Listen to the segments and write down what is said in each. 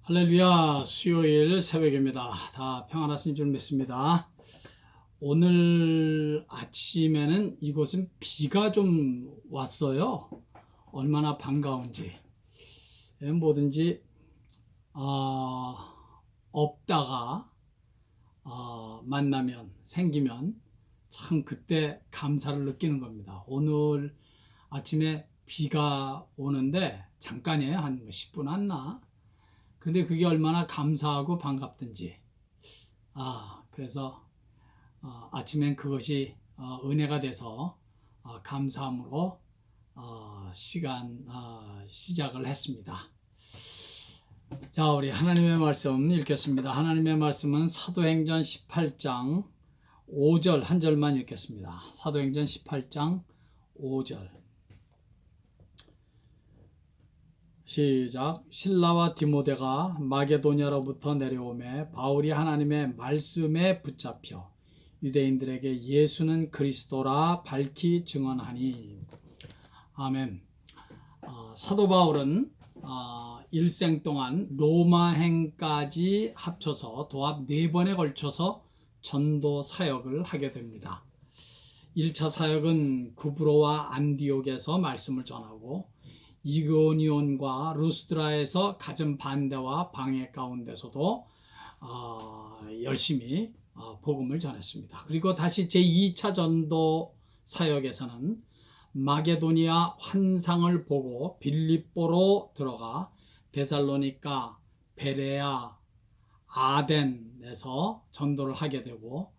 할렐루야. 수요일 새벽입니다. 다 평안하신 줄 믿습니다. 오늘 아침에는 이곳은 비가 좀 왔어요. 얼마나 반가운지. 뭐든지 없다가 만나면 생기면 참 그때 감사를 느끼는 겁니다. 오늘 아침에 비가 오는데 잠깐이에요. 한 10분 안 나. 근데 그게 얼마나 감사하고 반갑든지. 그래서 아침엔 그것이 은혜가 돼서 감사함으로 시작을 했습니다. 자, 우리 하나님의 말씀 읽겠습니다. 하나님의 말씀은 사도행전 18장 5절 한 절만 읽겠습니다. 사도행전 18장 5절. 시작. 실라와 디모데가 마게도냐로부터 내려오매 바울이 하나님의 말씀에 붙잡혀 유대인들에게 예수는 그리스도라 밝히 증언하니. 아멘. 사도 바울은 일생 동안 로마행까지 합쳐서 도합 4번에 걸쳐서 전도 사역을 하게 됩니다. 1차 사역은 구브로와 안디옥에서 말씀을 전하고 이고니온과 루스드라에서 갖은 반대와 방해 가운데서도 열심히 복음을 전했습니다. 그리고 다시 제2차 전도 사역에서는 마게도니아 환상을 보고 빌립보로 들어가 데살로니가, 베레아, 아덴에서 전도를 하게 되고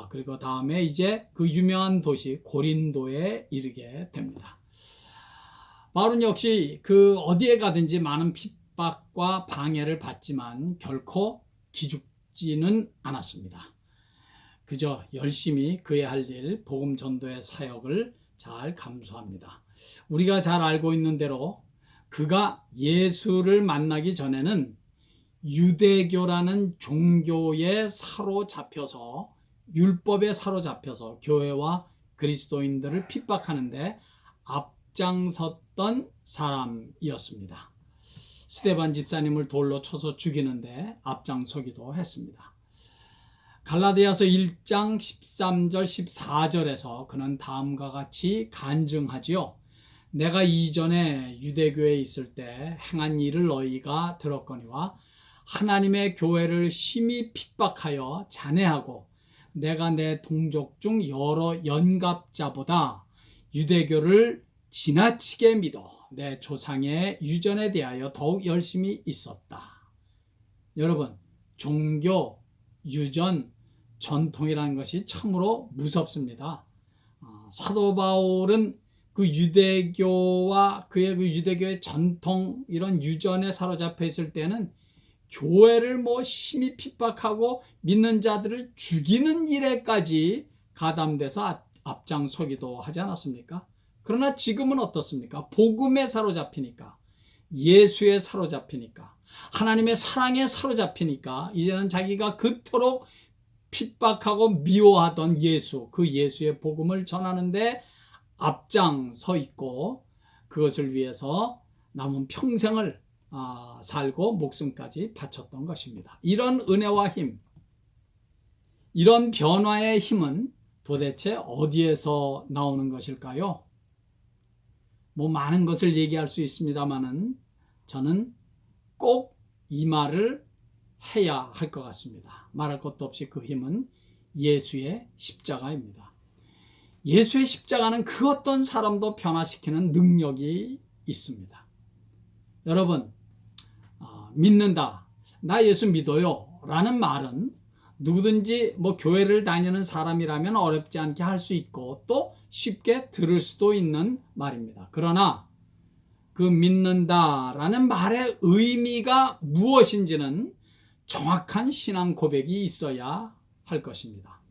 그리고 다음에 이제 그 유명한 도시 고린도에 이르게 됩니다. 바울은 역시 그 어디에 가든지 많은 핍박과 방해를 받지만 결코 기죽지는 않았습니다. 그저 열심히 그의 할 일, 복음 전도의 사역을 잘 감수합니다. 우리가 잘 알고 있는 대로 그가 예수를 만나기 전에는 유대교라는 종교에 사로잡혀서, 율법에 사로잡혀서 교회와 그리스도인들을 핍박하는데 앞장섰던 사람이었습니다. 스데반 집사님을 돌로 쳐서 죽이는데 앞장서기도 했습니다. 갈라디아서 1장 13절 14절에서 그는 다음과 같이 간증하지요. 내가 이전에 유대교에 있을 때 행한 일을 너희가 들었거니와 하나님의 교회를 심히 핍박하여 잔해하고 내가 내 동족 중 여러 연갑자보다 유대교를 지나치게 믿어 내 조상의 유전에 대하여 더욱 열심히 있었다. 여러분, 종교, 유전, 전통이라는 것이 참으로 무섭습니다. 사도 바울은 그 유대교와 그의 그 유대교의 전통, 이런 유전에 사로잡혀 있을 때는 교회를 심히 핍박하고 믿는 자들을 죽이는 일에까지 가담돼서 앞장서기도 하지 않았습니까? 그러나 지금은 어떻습니까? 복음에 사로잡히니까, 예수에 사로잡히니까, 하나님의 사랑에 사로잡히니까 이제는 자기가 그토록 핍박하고 미워하던 예수, 그 예수의 복음을 전하는데 앞장서 있고 그것을 위해서 남은 평생을 살고 목숨까지 바쳤던 것입니다. 이런 은혜와 힘, 이런 변화의 힘은 도대체 어디에서 나오는 것일까요? 많은 것을 얘기할 수 있습니다만은 저는 꼭 이 말을 해야 할 것 같습니다. 말할 것도 없이 그 힘은 예수의 십자가입니다. 예수의 십자가는 그 어떤 사람도 변화시키는 능력이 있습니다. 여러분, 믿는다, 나 예수 믿어요 라는 말은 누구든지 교회를 다니는 사람이라면 어렵지 않게 할 수 있고 또 쉽게 들을 수도 있는 말입니다. 그러나 그 믿는다라는 말의 의미가 무엇인지는 정확한 신앙 고백이 있어야 할 것입니다.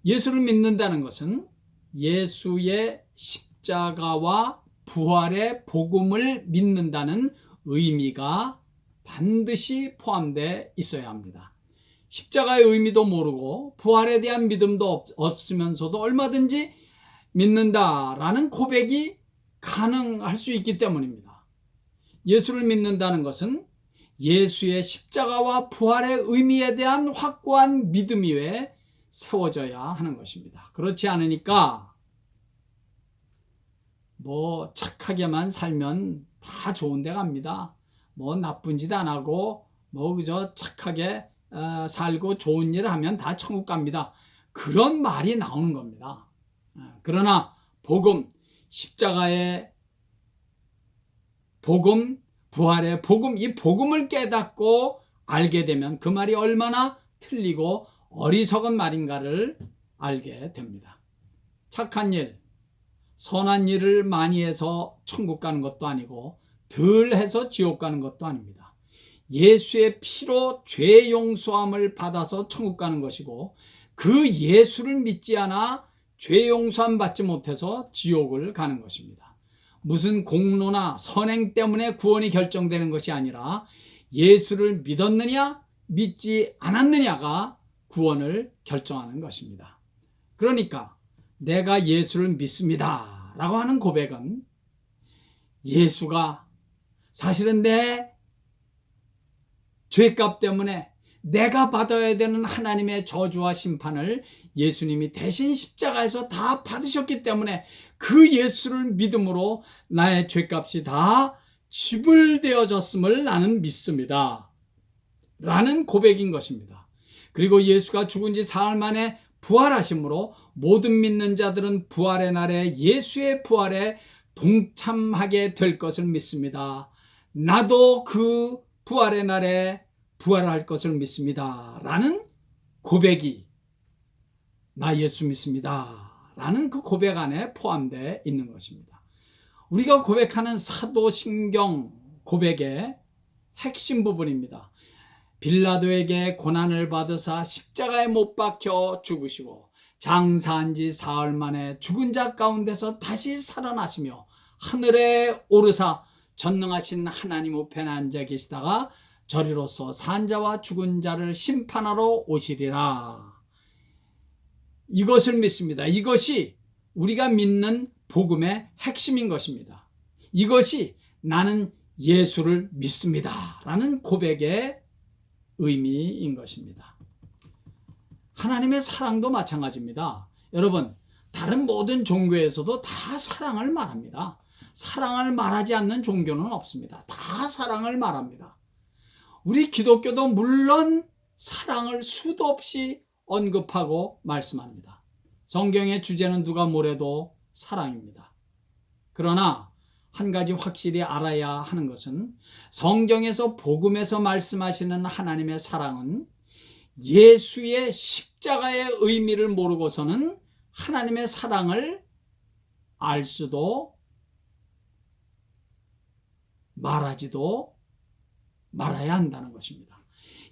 예수를 믿는다는 것은 예수의 십자가와 부활의 복음을 믿는다는 의미가 반드시 포함되어 있어야 합니다. 십자가의 의미도 모르고 부활에 대한 믿음도 없으면서도 얼마든지 믿는다라는 고백이 가능할 수 있기 때문입니다. 예수를 믿는다는 것은 예수의 십자가와 부활의 의미에 대한 확고한 믿음 위에 세워져야 하는 것입니다. 그렇지 않으니까 뭐 착하게만 살면 다 좋은 데 갑니다. 뭐 나쁜 짓 안 하고 뭐 그저 착하게 살고 좋은 일을 하면 다 천국 갑니다. 그런 말이 나오는 겁니다. 그러나 복음, 십자가의 복음, 부활의 복음, 이 복음을 깨닫고 알게 되면 그 말이 얼마나 틀리고 어리석은 말인가를 알게 됩니다. 착한 일, 선한 일을 많이 해서 천국 가는 것도 아니고 덜 해서 지옥 가는 것도 아닙니다. 예수의 피로 죄 용서함을 받아서 천국 가는 것이고, 그 예수를 믿지 않아 죄 용서함 받지 못해서 지옥을 가는 것입니다. 무슨 공로나 선행 때문에 구원이 결정되는 것이 아니라 예수를 믿었느냐 믿지 않았느냐가 구원을 결정하는 것입니다. 그러니까 내가 예수를 믿습니다 라고 하는 고백은 예수가 사실은 내 죄값 때문에 내가 받아야 되는 하나님의 저주와 심판을 예수님이 대신 십자가에서 다 받으셨기 때문에 그 예수를 믿음으로 나의 죄값이 다 지불되어졌음을 나는 믿습니다 라는 고백인 것입니다. 그리고 예수가 죽은 지 사흘 만에 부활하심으로 모든 믿는 자들은 부활의 날에 예수의 부활에 동참하게 될 것을 믿습니다. 나도 그 부활의 날에 부활할 것을 믿습니다 라는 고백이 나 예수 믿습니다 라는 그 고백 안에 포함되어 있는 것입니다. 우리가 고백하는 사도신경 고백의 핵심 부분입니다. 빌라도에게 고난을 받으사 십자가에 못 박혀 죽으시고 장사한 지 사흘 만에 죽은 자 가운데서 다시 살아나시며 하늘에 오르사 전능하신 하나님 우편에 앉아 계시다가 저리로서 산 자와 죽은 자를 심판하러 오시리라. 이것을 믿습니다. 이것이 우리가 믿는 복음의 핵심인 것입니다. 이것이 나는 예수를 믿습니다 라는 고백의 의미인 것입니다. 하나님의 사랑도 마찬가지입니다. 여러분, 다른 모든 종교에서도 다 사랑을 말합니다. 사랑을 말하지 않는 종교는 없습니다. 다 사랑을 말합니다. 우리 기독교도 물론 사랑을 수도 없이 언급하고 말씀합니다. 성경의 주제는 누가 뭐래도 사랑입니다. 그러나 한 가지 확실히 알아야 하는 것은 성경에서 복음에서 말씀하시는 하나님의 사랑은 예수의 십자가의 의미를 모르고서는 하나님의 사랑을 알 수도 말하지도 말아야 한다는 것입니다.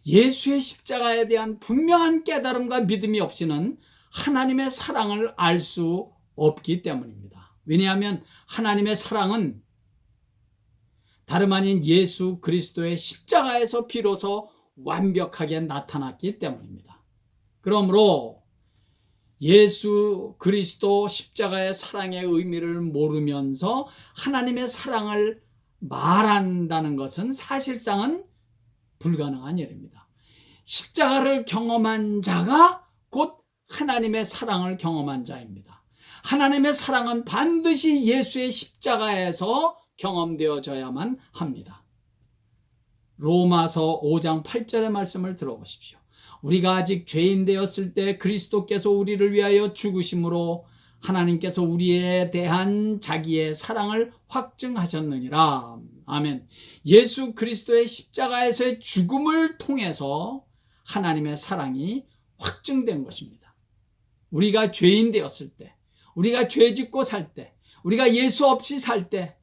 예수의 십자가에 대한 분명한 깨달음과 믿음이 없이는 하나님의 사랑을 알 수 없기 때문입니다. 왜냐하면 하나님의 사랑은 다름 아닌 예수 그리스도의 십자가에서 비로소 완벽하게 나타났기 때문입니다. 그러므로 예수 그리스도 십자가의 사랑의 의미를 모르면서 하나님의 사랑을 말한다는 것은 사실상은 불가능한 일입니다. 십자가를 경험한 자가 곧 하나님의 사랑을 경험한 자입니다. 하나님의 사랑은 반드시 예수의 십자가에서 경험되어져야만 합니다. 로마서 5장 8절의 말씀을 들어보십시오. 우리가 아직 죄인 되었을 때 그리스도께서 우리를 위하여 죽으심으로 하나님께서 우리에 대한 자기의 사랑을 확증하셨느니라. 아멘. 예수 그리스도의 십자가에서의 죽음을 통해서 하나님의 사랑이 확증된 것입니다. 우리가 죄인 되었을 때, 우리가 죄 짓고 살 때, 우리가 예수 없이 살 때,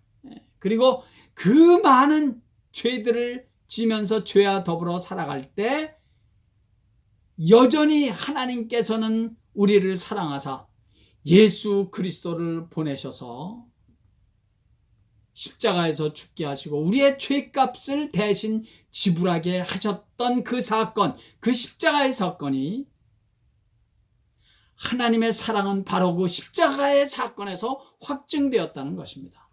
그리고 그 많은 죄들을 지면서 죄와 더불어 살아갈 때 여전히 하나님께서는 우리를 사랑하사 예수 그리스도를 보내셔서 십자가에서 죽게 하시고 우리의 죄값을 대신 지불하게 하셨던 그 사건, 그 십자가의 사건이 하나님의 사랑은 바로 그 십자가의 사건에서 확증되었다는 것입니다.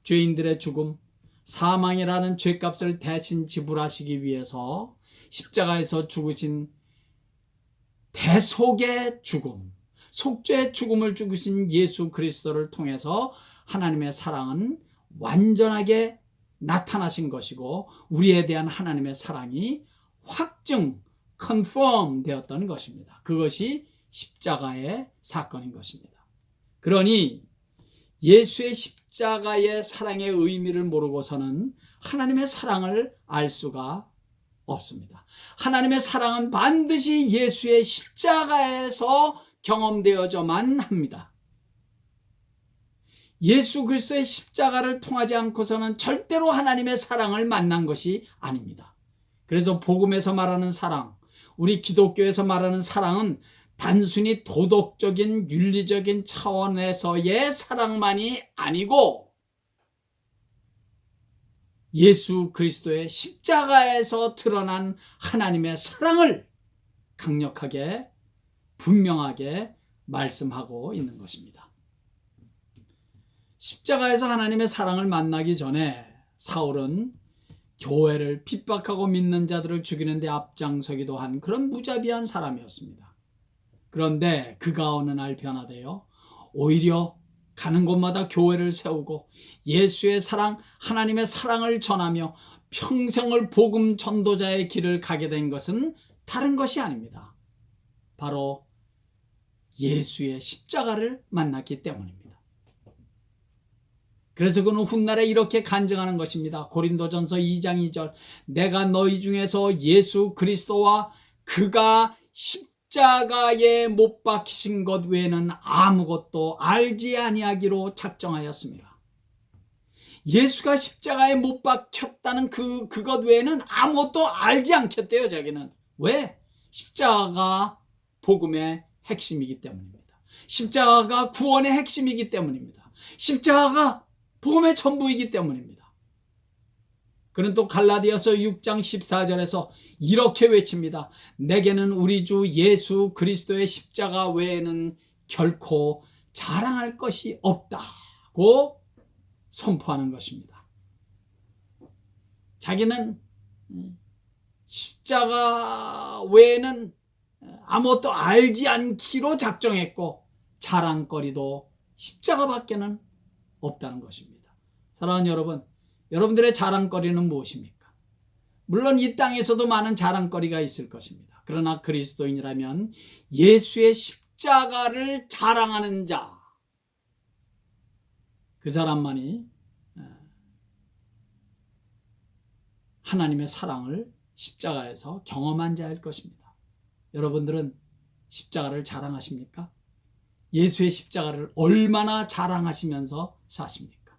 죄인들의 죽음, 사망이라는 죄값을 대신 지불하시기 위해서 십자가에서 죽으신 대속의 죽음, 속죄의 죽음을 죽으신 예수 그리스도를 통해서 하나님의 사랑은 완전하게 나타나신 것이고 우리에 대한 하나님의 사랑이 확증, confirm 되었던 것입니다. 그것이 십자가의 사건인 것입니다. 그러니 예수의 십자가의 사랑의 의미를 모르고서는 하나님의 사랑을 알 수가 없습니다. 하나님의 사랑은 반드시 예수의 십자가에서 경험되어져만 합니다. 예수 그리스도의 십자가를 통하지 않고서는 절대로 하나님의 사랑을 만난 것이 아닙니다. 그래서 복음에서 말하는 사랑, 우리 기독교에서 말하는 사랑은 단순히 도덕적인 윤리적인 차원에서의 사랑만이 아니고 예수 그리스도의 십자가에서 드러난 하나님의 사랑을 강력하게 분명하게 말씀하고 있는 것입니다. 십자가에서 하나님의 사랑을 만나기 전에 사울은 교회를 핍박하고 믿는 자들을 죽이는 데 앞장서기도 한 그런 무자비한 사람이었습니다. 그런데 그가 어느 날 변화되어 오히려 가는 곳마다 교회를 세우고 예수의 사랑, 하나님의 사랑을 전하며 평생을 복음 전도자의 길을 가게 된 것은 다른 것이 아닙니다. 바로 예수의 십자가를 만났기 때문입니다. 그래서 그는 훗날에 이렇게 간증하는 것입니다. 고린도전서 2장 2절 내가 너희 중에서 예수 그리스도와 그가 십자가에 못 박히신 것 외에는 아무것도 알지 아니하기로 작정하였습니다. 예수가 십자가에 못 박혔다는 그것 외에는 아무것도 알지 않겠대요. 자기는. 왜? 십자가가 복음의 핵심이기 때문입니다. 십자가가 구원의 핵심이기 때문입니다. 십자가가 복음의 전부이기 때문입니다. 그는 또 갈라디아서 6장 14절에서 이렇게 외칩니다. 내게는 우리 주 예수 그리스도의 십자가 외에는 결코 자랑할 것이 없다고 선포하는 것입니다. 자기는 십자가 외에는 아무것도 알지 않기로 작정했고 자랑거리도 십자가밖에는 없다는 것입니다. 사랑하는 여러분, 여러분들의 자랑거리는 무엇입니까? 물론 이 땅에서도 많은 자랑거리가 있을 것입니다. 그러나 그리스도인이라면 예수의 십자가를 자랑하는 자, 그 사람만이 하나님의 사랑을 십자가에서 경험한 자일 것입니다. 여러분들은 십자가를 자랑하십니까? 예수의 십자가를 얼마나 자랑하시면서 사십니까?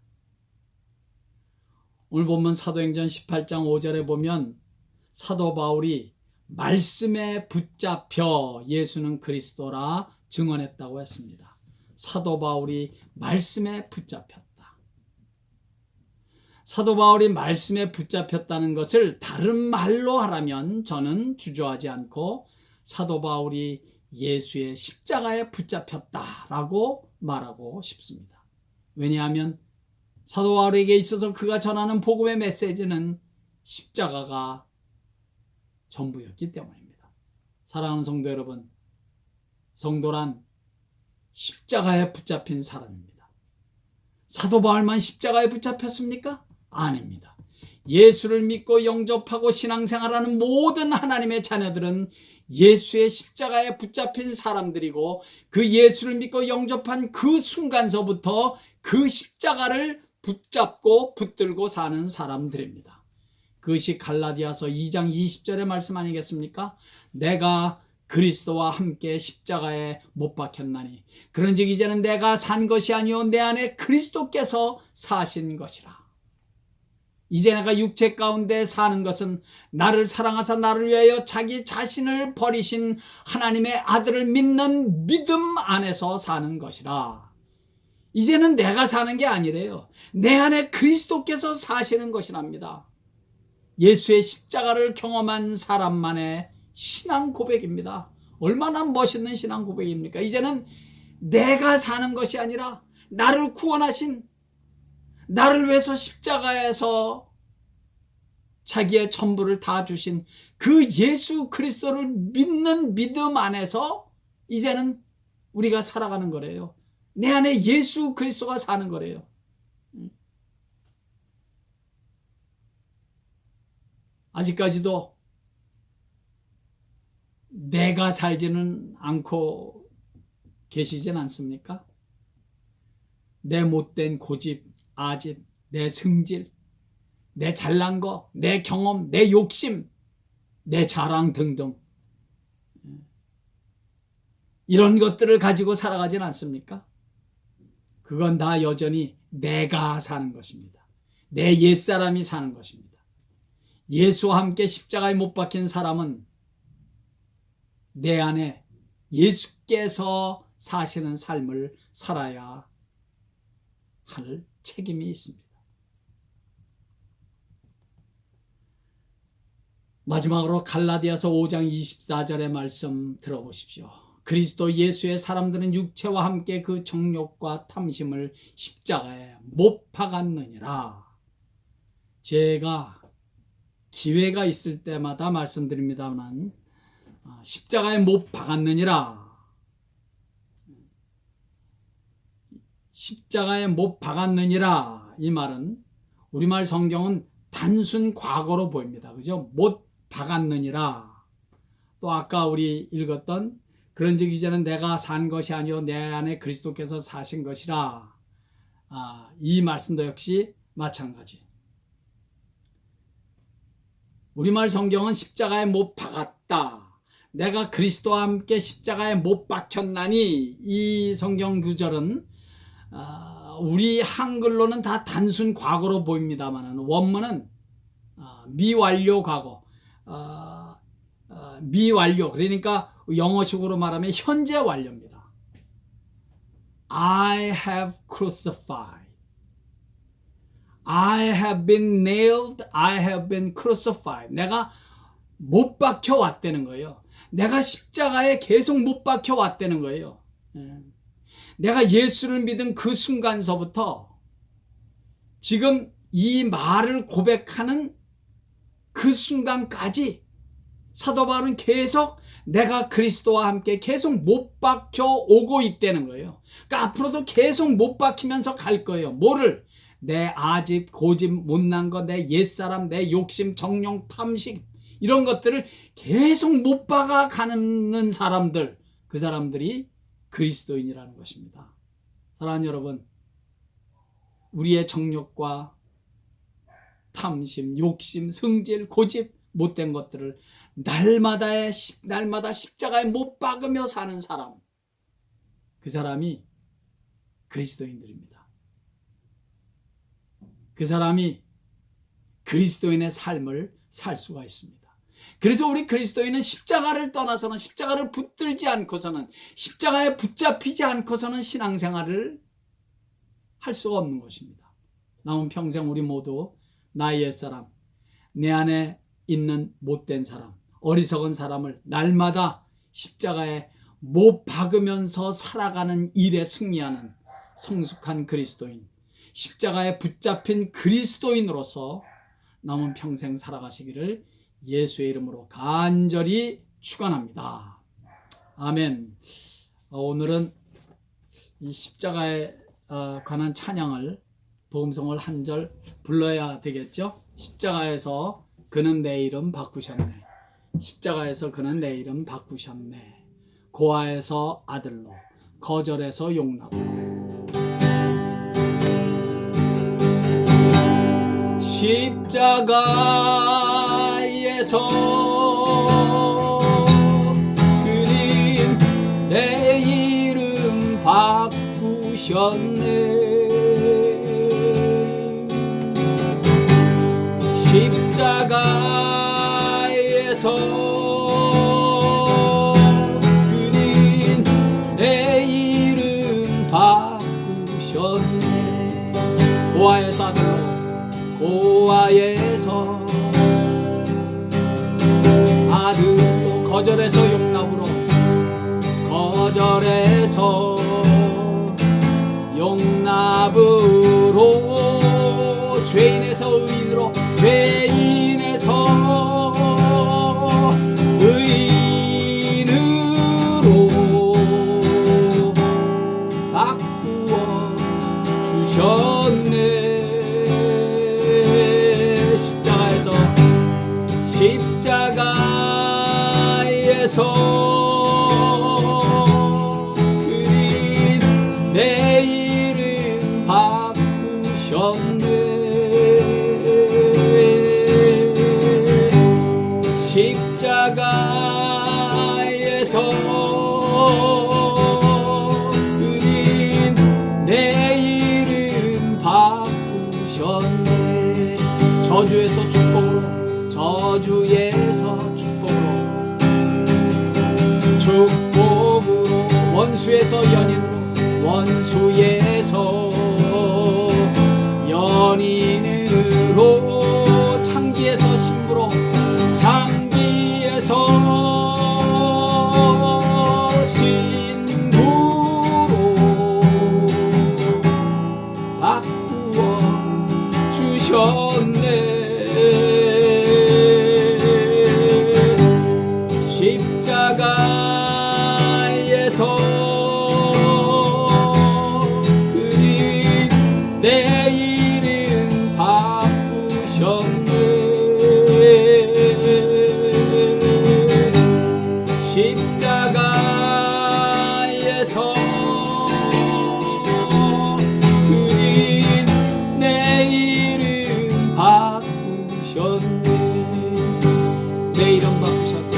오늘 본문 사도행전 18장 5절에 보면 사도 바울이 말씀에 붙잡혀 예수는 그리스도라 증언했다고 했습니다. 사도 바울이 말씀에 붙잡혔다. 사도 바울이 말씀에 붙잡혔다는 것을 다른 말로 하라면 저는 주저하지 않고 사도 바울이 예수의 십자가에 붙잡혔다라고 말하고 싶습니다. 왜냐하면 사도 바울에게 있어서 그가 전하는 복음의 메시지는 십자가가 전부였기 때문입니다. 사랑하는 성도 여러분, 성도란 십자가에 붙잡힌 사람입니다. 사도 바울만 십자가에 붙잡혔습니까? 아닙니다. 예수를 믿고 영접하고 신앙생활하는 모든 하나님의 자녀들은 예수의 십자가에 붙잡힌 사람들이고 그 예수를 믿고 영접한 그 순간서부터 그 십자가를 붙잡고 붙들고 사는 사람들입니다. 그것이 갈라디아서 2장 20절의 말씀 아니겠습니까? 내가 그리스도와 함께 십자가에 못 박혔나니 그런즉 이제는 내가 산 것이 아니요 내 안에 그리스도께서 사신 것이라. 이제 내가 육체 가운데 사는 것은 나를 사랑하사 나를 위하여 자기 자신을 버리신 하나님의 아들을 믿는 믿음 안에서 사는 것이라. 이제는 내가 사는 게 아니래요. 내 안에 그리스도께서 사시는 것이랍니다. 예수의 십자가를 경험한 사람만의 신앙 고백입니다. 얼마나 멋있는 신앙 고백입니까? 이제는 내가 사는 것이 아니라 나를 구원하신, 나를 위해서 십자가에서 자기의 전부를 다 주신 그 예수 그리스도를 믿는 믿음 안에서 이제는 우리가 살아가는 거래요. 내 안에 예수 그리스도가 사는 거래요. 아직까지도 내가 살지는 않고 계시진 않습니까? 내 못된 고집, 아집, 내 승질, 내 잘난 거, 내 경험, 내 욕심, 내 자랑 등등 이런 것들을 가지고 살아가진 않습니까? 그건 다 여전히 내가 사는 것입니다. 내 옛사람이 사는 것입니다. 예수와 함께 십자가에 못 박힌 사람은 내 안에 예수께서 사시는 삶을 살아야 할 책임이 있습니다. 마지막으로 갈라디아서 5장 24절의 말씀 들어보십시오. 그리스도 예수의 사람들은 육체와 함께 그 정욕과 탐심을 십자가에 못 박았느니라. 제가 기회가 있을 때마다 말씀드립니다만 십자가에 못 박았느니라. 십자가에 못 박았느니라. 이 말은 우리말 성경은 단순 과거로 보입니다. 그죠? 못 박았느니라. 또 아까 우리 읽었던 그런즉 이제는 내가 산 것이 아니요 내 안에 그리스도께서 사신 것이라. 이 말씀도 역시 마찬가지. 우리말 성경은 십자가에 못 박았다. 내가 그리스도와 함께 십자가에 못 박혔나니 이 성경 구절은 우리 한글로는 다 단순 과거로 보입니다만 원문은 미완료 과거, 미완료, 그러니까 영어식으로 말하면 현재 완료입니다. I have crucified. I have been nailed. I have been crucified. 내가 못 박혀 왔다는 거예요. 내가 십자가에 계속 못 박혀 왔다는 거예요. 내가 예수를 믿은 그 순간서부터 지금 이 말을 고백하는 그 순간까지 사도 바울은 계속 내가 그리스도와 함께 계속 못 박혀 오고 있다는 거예요. 그러니까 앞으로도 계속 못 박히면서 갈 거예요. 뭐를? 내 아집, 고집, 못난 거, 내 옛사람, 내 욕심, 정욕, 탐식 이런 것들을 계속 못 박아가는 사람들, 그 사람들이 그리스도인이라는 것입니다. 사랑하는 여러분, 우리의 정욕과 탐심, 욕심, 승질, 고집, 못된 것들을 날마다 십자가에 못 박으며 사는 사람, 그 사람이 그리스도인들입니다. 그 사람이 그리스도인의 삶을 살 수가 있습니다. 그래서 우리 그리스도인은 십자가를 떠나서는, 십자가를 붙들지 않고서는, 십자가에 붙잡히지 않고서는 신앙생활을 할 수가 없는 것입니다. 남은 평생 우리 모두 나의 옛사람, 내 안에 있는 못된 사람, 어리석은 사람을 날마다 십자가에 못 박으면서 살아가는 일에 승리하는 성숙한 그리스도인, 십자가에 붙잡힌 그리스도인으로서 남은 평생 살아가시기를 예수의 이름으로 간절히 축원합니다. 아멘. 오늘은 이 십자가에 관한 찬양을, 복음성을 한 절 불러야 되겠죠. 십자가에서 그는 내 이름 바꾸셨네. 십자가에서 그는 내 이름 바꾸셨네. 고아에서 아들로, 거절에서 용납으로. 십자가에서 그린 내 이름 바꾸셨네. 십자가에서 그린 내 이름 바꾸셨네. 고아에서 아들로, 고아에서 아들로, 거절에서 용납으로, 거절에서 용납으로 십자가에서 의인으로 죄인에서 의인으로 바꾸어 주셨네. 십자가에서 그린 내 이름 바꾸셨네. 십자가에서 그린 내 이름 바꾸셨네. 저주에서 축복으로, 저주에서 축복으로, 원수에서 연인으로, 원수에서 연인으로, 창기에서 신부로, 창기에서 신부로 바꾸어 주셨네. 십자가에서 그린 내 이름 바꾸셨네. 십자가에서 그린 내 이름 바꾸셨네. 내 이름 바꾸셨네.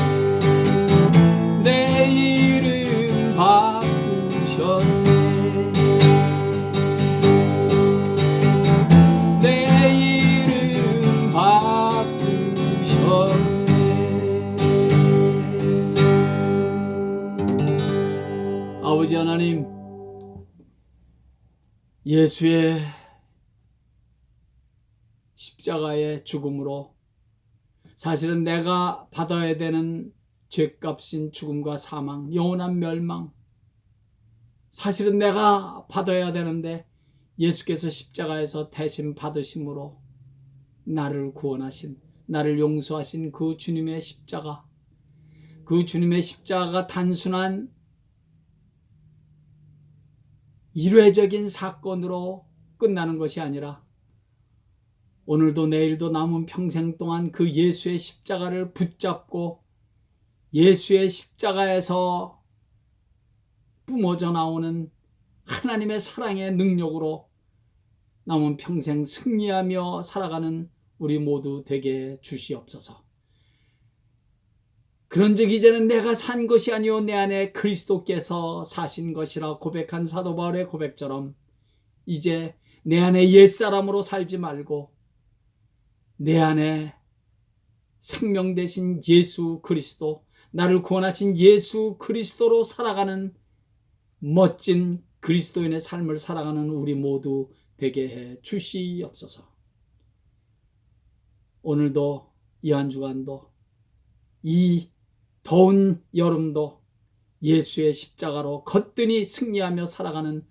내 이름 바꾸셨네. 내 이름 바꾸셨네. 아버지 하나님, 예수의 십자가의 죽음으로 사실은 내가 받아야 되는 죄값인 죽음과 사망, 영원한 멸망, 사실은 내가 받아야 되는데 예수께서 십자가에서 대신 받으심으로 나를 구원하신, 나를 용서하신 그 주님의 십자가, 그 주님의 십자가가 단순한 일회적인 사건으로 끝나는 것이 아니라 오늘도 내일도 남은 평생 동안 그 예수의 십자가를 붙잡고 예수의 십자가에서 뿜어져 나오는 하나님의 사랑의 능력으로 남은 평생 승리하며 살아가는 우리 모두 되게 주시옵소서. 그런즉 이제는 내가 산 것이 아니요 내 안에 그리스도께서 사신 것이라 고백한 사도 바울의 고백처럼 이제 내 안에 옛사람으로 살지 말고 내 안에 생명 되신 예수 그리스도, 나를 구원하신 예수 그리스도로 살아가는 멋진 그리스도인의 삶을 살아가는 우리 모두 되게 해 주시옵소서. 오늘도 이 한 주간도 이 더운 여름도 예수의 십자가로 거뜬히 승리하며 살아가는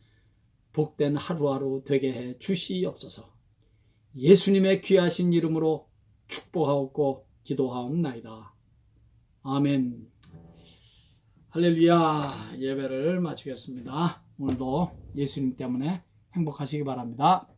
복된 하루하루 되게 해 주시옵소서. 예수님의 귀하신 이름으로 축복하옵고 기도하옵나이다. 아멘. 할렐루야. 예배를 마치겠습니다. 오늘도 예수님 때문에 행복하시기 바랍니다.